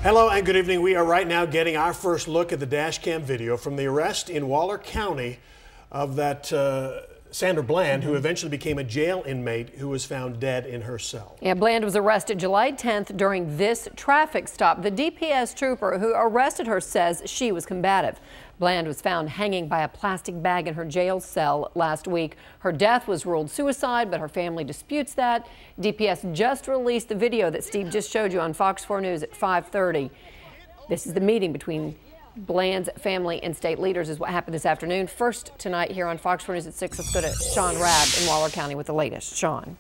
Hello and good evening. We are right now getting our first look at the dash cam video from the arrest in Waller County of that Sandra Bland, who eventually became a jail inmate who was found dead in her cell. Yeah, Bland was arrested July 10th during this traffic stop. The DPS trooper who arrested her says she was combative. Bland was found hanging by a plastic bag in her jail cell last week. Her death was ruled suicide, but her family disputes that. DPS just released the video that Steve just showed you on Fox 4 News at 5:30. This is the meeting between Bland's family and state leaders is what happened this afternoon. First tonight here on Fox 4 News at 6, let's go to Sean Rabb in Waller County with the latest. Sean.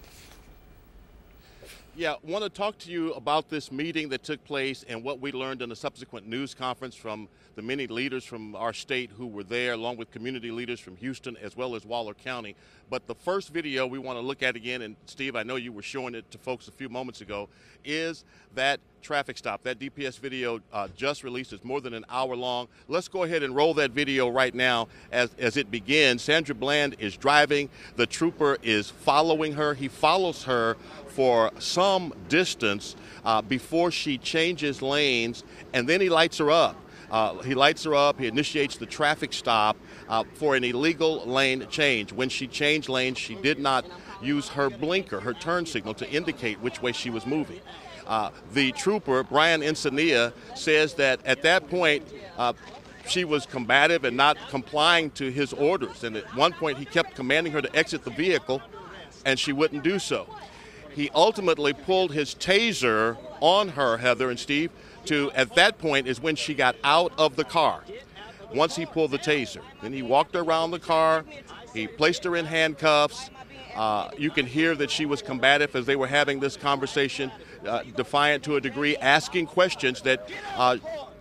Yeah, want to talk to you about this meeting that took place and what we learned in a subsequent news conference from the many leaders from our state who were there, along with community leaders from Houston as well as Waller County. But the first video we want to look at again, and Steve, I know you were showing it to folks a few moments ago, is that traffic stop. That DPS video just released. It's more than an hour long. Let's go ahead and roll that video right now as it begins. Sandra Bland is driving. The trooper is following her. He follows her for some distance before she changes lanes, and then he lights her up. He initiates the traffic stop for an illegal lane change. When she changed lanes, she did not use her blinker, her turn signal, to indicate which way she was moving. The trooper, Brian Encenia, says that at that point, she was combative and not complying to his orders. And at one point, he kept commanding her to exit the vehicle, and she wouldn't do so. He ultimately pulled his taser on her, Heather and Steve, at that point is when she got out of the car. Once he pulled the taser, then he walked her around the car, he placed her in handcuffs. You can hear that she was combative as they were having this conversation, defiant to a degree, asking questions that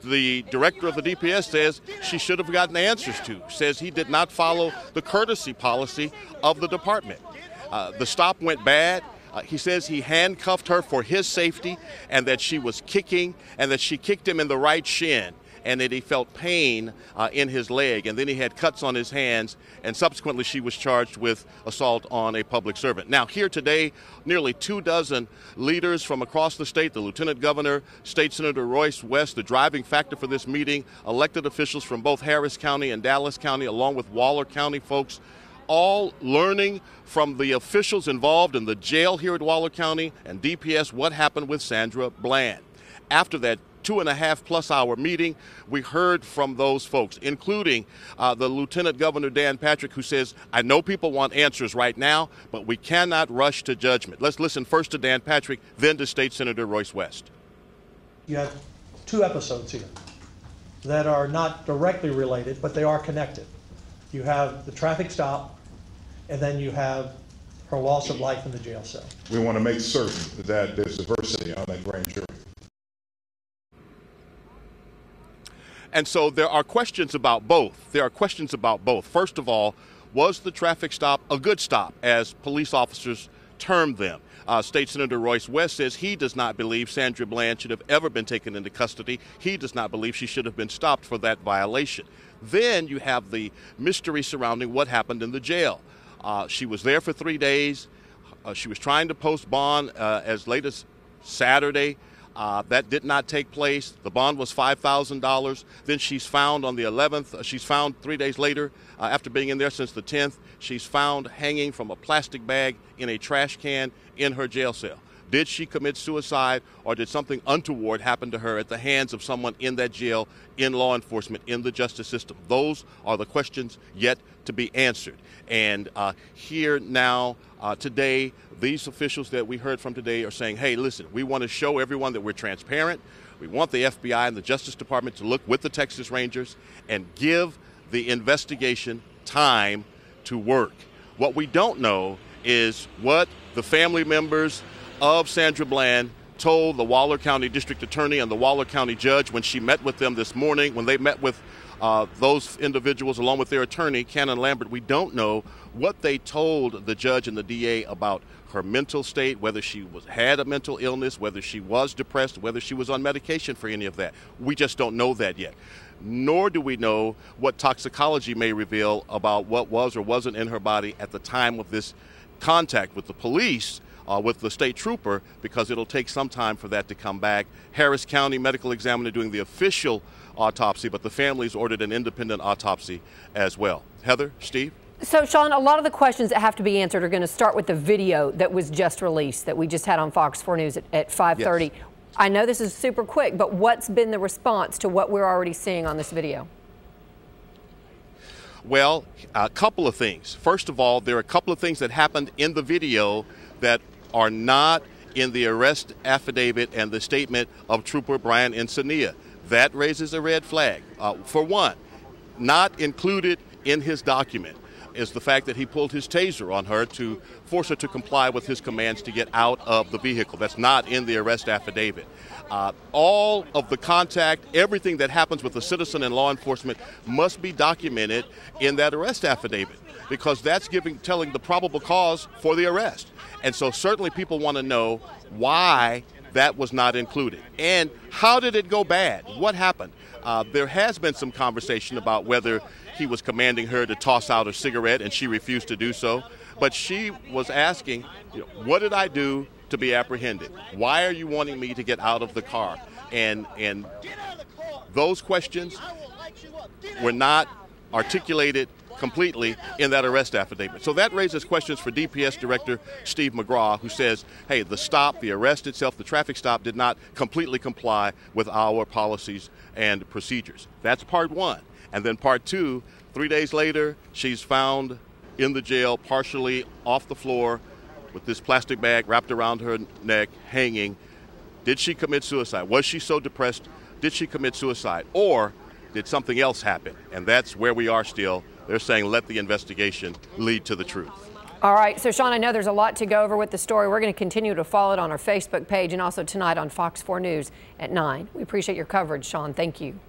the director of the DPS says she should have gotten answers to, says he did not follow the courtesy policy of the department. The stop went bad. He says he handcuffed her for his safety and that she was kicking and that she kicked him in the right shin and that he felt pain in his leg, and then he had cuts on his hands, and subsequently she was charged with assault on a public servant. Now here today, nearly 24 leaders from across the state, the Lieutenant Governor, State Senator Royce West, the driving factor for this meeting, elected officials from both Harris County and Dallas County, along with Waller County folks, all learning from the officials involved in the jail here at Waller County and DPS what happened with Sandra Bland. After that 2.5+ hour meeting, we heard from those folks, including the Lieutenant Governor Dan Patrick, who says, I know people want answers right now, but we cannot rush to judgment. Let's listen first to Dan Patrick, then to State Senator Royce West. You have two episodes here that are not directly related, but they are connected. You have the traffic stop, and then you have her loss of life in the jail cell. We want to make certain that there's diversity on that grand jury. And so there are questions about both. First of all, was the traffic stop a good stop, as police officers termed them? State Senator Royce West says he does not believe Sandra Bland should have ever been taken into custody. He does not believe she should have been stopped for that violation. Then you have the mystery surrounding what happened in the jail. She was there for 3 days. She was trying to post bond as late as Saturday. That did not take place. The bond was $5,000. Then she's found on the 11th. She's found 3 days later, after being in there since the 10th. She's found hanging from a plastic bag in a trash can in her jail cell. Did she commit suicide, or did something untoward happen to her at the hands of someone in that jail, in law enforcement, in the justice system? Those are the questions yet to be answered. And here now, today, these officials that we heard from today are saying, hey, listen, we want to show everyone that we're transparent. We want the FBI and the Justice Department to look with the Texas Rangers and give the investigation time to work. What we don't know is what the family members of Sandra Bland told the Waller County District Attorney and the Waller County Judge when she met with them this morning, when they met with those individuals along with their attorney, Cannon Lambert. We don't know what they told the judge and the DA about her mental state, whether she had a mental illness, whether she was depressed, whether she was on medication for any of that. We just don't know that yet. Nor do we know what toxicology may reveal about what was or wasn't in her body at the time of this contact with the police with the state trooper because it'll take some time for that to come back. Harris County medical examiner doing the official autopsy, but the family's ordered an independent autopsy as well. Heather, Steve? So, Sean, a lot of the questions that have to be answered are going to start with the video that was just released that we just had on Fox 4 News at 5:30. Yes. I know this is super quick, but what's been the response to what we're already seeing on this video? Well, a couple of things. First of all, there are a couple of things that happened in the video that are not in the arrest affidavit and the statement of Trooper Brian Encenia. That raises a red flag. For one, not included in his document is the fact that he pulled his taser on her to force her to comply with his commands to get out of the vehicle. That's not in the arrest affidavit. All of the contact, everything that happens with a citizen and law enforcement must be documented in that arrest affidavit because that's telling the probable cause for the arrest. And so certainly people want to know why that was not included. And how did it go bad? What happened? There has been some conversation about whether he was commanding her to toss out a cigarette and she refused to do so. But she was asking, what did I do to be apprehended? Why are you wanting me to get out of the car? And those questions were not articulated completely in that arrest affidavit. So that raises questions for DPS Director Steve McGraw, who says, hey, the arrest itself, the traffic stop did not completely comply with our policies and procedures. That's part one. And then part two, 3 days later, she's found in the jail, partially off the floor with this plastic bag wrapped around her neck, hanging. Did she commit suicide? Was she so depressed? Did she commit suicide? Or did something else happen? And that's where we are still. They're saying let the investigation lead to the truth. All right, so Sean, I know there's a lot to go over with the story. We're going to continue to follow it on our Facebook page and also tonight on Fox 4 News at 9. We appreciate your coverage, Sean. Thank you.